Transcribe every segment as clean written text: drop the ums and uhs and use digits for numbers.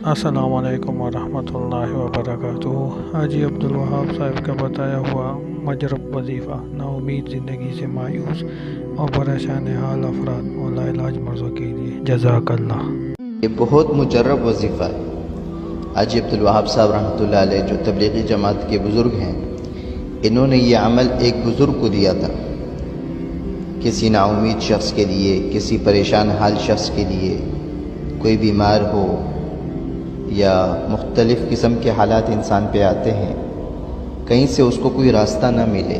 السلام علیکم ورحمۃ اللہ وبرکاتہ۔ حاجی عبدالوہاب صاحب کا بتایا ہوا مجرب وظیفہ: نا امید زندگی سے مایوس اور پریشان حال افراد اور لا علاج مرضوں کے لیے۔ جزاک اللہ۔ یہ بہت مجرب وظیفہ ہے۔ حاجی عبدالوہاب صاحب رحمۃ اللہ علیہ جو تبلیغی جماعت کے بزرگ ہیں، انہوں نے یہ عمل ایک بزرگ کو دیا تھا، کسی نا امید شخص کے لیے، کسی پریشان حال شخص کے لیے، کوئی بیمار ہو یا مختلف قسم کے حالات انسان پہ آتے ہیں، کہیں سے اس کو کوئی راستہ نہ ملے،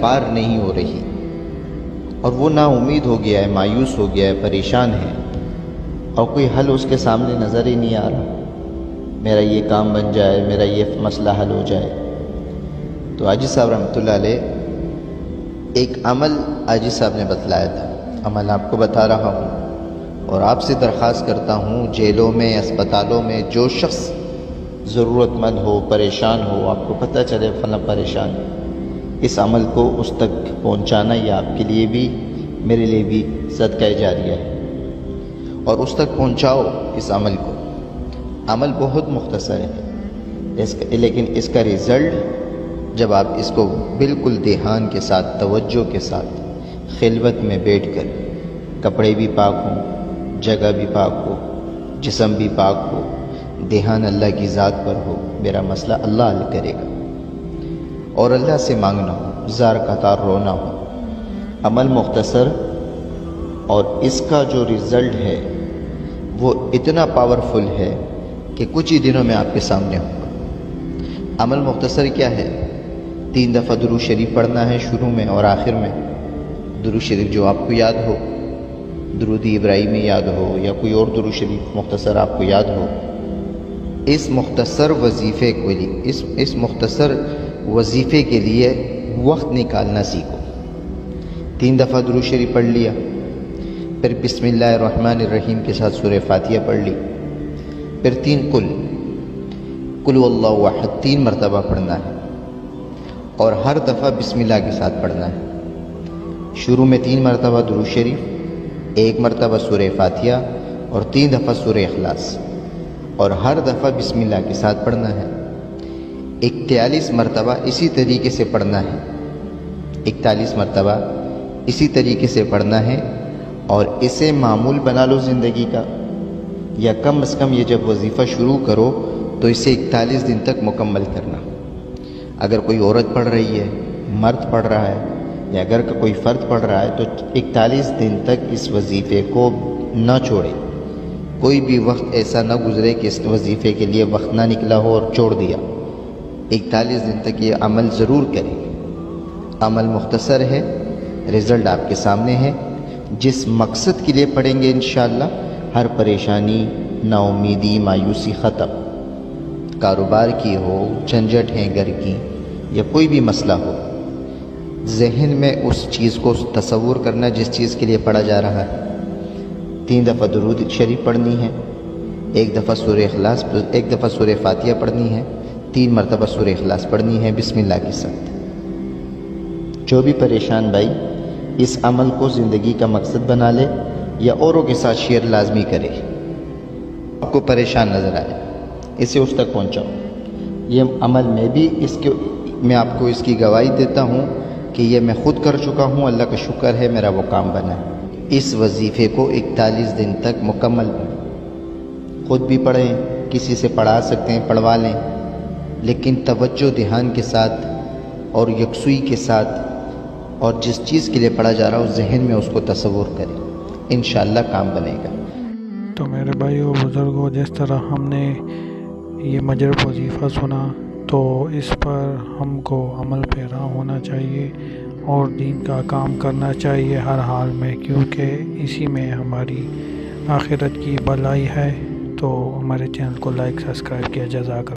پار نہیں ہو رہی اور وہ نا امید ہو گیا ہے، مایوس ہو گیا ہے، پریشان ہے اور کوئی حل اس کے سامنے نظر ہی نہیں آ رہا، میرا یہ کام بن جائے، میرا یہ مسئلہ حل ہو جائے۔ تو حاجی صاحب رحمۃ اللہ علیہ ایک عمل حاجی صاحب نے بتلایا تھا، عمل آپ کو بتا رہا ہوں اور آپ سے درخواست کرتا ہوں، جیلوں میں، اسپتالوں میں جو شخص ضرورت مند ہو، پریشان ہو، آپ کو پتہ چلے فلاں پریشان ہے، اس عمل کو اس تک پہنچانا یہ آپ کے لیے بھی میرے لیے بھی صدقہ جاریہ ہے، اور اس تک پہنچاؤ اس عمل کو۔ عمل بہت مختصر ہے لیکن اس کا رزلٹ جب آپ اس کو بالکل دھیان کے ساتھ، توجہ کے ساتھ، خلوت میں بیٹھ کر، کپڑے بھی پاک ہوں، جگہ بھی پاک ہو، جسم بھی پاک ہو، دھیان اللہ کی ذات پر ہو، میرا مسئلہ اللہ حل کرے گا، اور اللہ سے مانگنا ہو، زار قطار رونا ہو۔ عمل مختصر اور اس کا جو رزلٹ ہے وہ اتنا پاورفل ہے کہ کچھ ہی دنوں میں آپ کے سامنے ہوگا۔ عمل مختصر کیا ہے؟ 3 دفعہ درود شریف پڑھنا ہے شروع میں اور آخر میں۔ درود شریف جو آپ کو یاد ہو، درود ابراہیمی یاد ہو یا کوئی اور درود شریف مختصر آپ کو یاد ہو، اس مختصر وظیفے کے لیے، اس مختصر وظیفے کے لیے وقت نکالنا سیکھو۔ 3 دفعہ درود شریف پڑھ لیا، پھر بسم اللہ الرحمن الرحیم کے ساتھ سورہ فاتحہ پڑھ لی، پھر 3 قل اللہ احد 3 مرتبہ پڑھنا ہے اور ہر دفعہ بسم اللہ کے ساتھ پڑھنا ہے۔ شروع میں 3 مرتبہ درود شریف، 1 مرتبہ سورہ فاتحہ اور 3 دفعہ سورہ اخلاص، اور ہر دفعہ بسم اللہ کے ساتھ پڑھنا ہے۔ 41 مرتبہ اسی طریقے سے پڑھنا ہے، 41 مرتبہ اسی طریقے سے پڑھنا ہے، اور اسے معمول بنا لو زندگی کا، یا کم از کم یہ جب وظیفہ شروع کرو تو اسے 41 دن تک مکمل کرنا۔ اگر کوئی عورت پڑھ رہی ہے، مرد پڑھ رہا ہے یا اگر کوئی فرد پڑھ رہا ہے تو 41 دن تک اس وظیفے کو نہ چھوڑے۔ کوئی بھی وقت ایسا نہ گزرے کہ اس وظیفے کے لیے وقت نہ نکلا ہو اور چھوڑ دیا۔ 41 دن تک یہ عمل ضرور کریں۔ عمل مختصر ہے، رزلٹ آپ کے سامنے ہے۔ جس مقصد کے لیے پڑھیں گے انشاءاللہ ہر پریشانی، نا امیدی، مایوسی ختم۔ کاروبار کی ہو، جھنجھٹ ہیں گھر کی، یا کوئی بھی مسئلہ ہو، ذہن میں اس چیز کو تصور کرنا جس چیز کے لیے پڑھا جا رہا ہے۔ 3 دفعہ درود شریف پڑھنی ہے، 1 دفعہ سورہ اخلاص، 1 دفعہ سورہ فاتحہ پڑھنی ہے، 3 مرتبہ سورہ اخلاص پڑھنی ہے بسم اللہ کے ساتھ۔ جو بھی پریشان بھائی اس عمل کو زندگی کا مقصد بنا لے یا اوروں کے ساتھ شیئر لازمی کرے، آپ کو پریشان نظر آئے اسے اس تک پہنچاؤ۔ یہ عمل میں آپ کو اس کی گواہی دیتا ہوں کہ یہ میں خود کر چکا ہوں، اللہ کا شکر ہے میرا وہ کام بنا ہے۔ اس وظیفے کو 41 دن تک مکمل پڑھیں، خود بھی پڑھیں، کسی سے پڑھا سکتے ہیں پڑھوا لیں، لیکن توجہ دھیان کے ساتھ اور یکسوئی کے ساتھ، اور جس چیز کے لیے پڑھا جا رہا ہو ذہن میں اس کو تصور کریں، انشاءاللہ کام بنے گا۔ تو میرے بھائیو بزرگوں، جس طرح ہم نے یہ مجرب وظیفہ سنا تو اس پر ہم کو عمل پیرا ہونا چاہیے اور دین کا کام کرنا چاہیے ہر حال میں، کیونکہ اسی میں ہماری آخرت کی بھلائی ہے۔ تو ہمارے چینل کو لائک سبسکرائب کیا، جزاک اللہ۔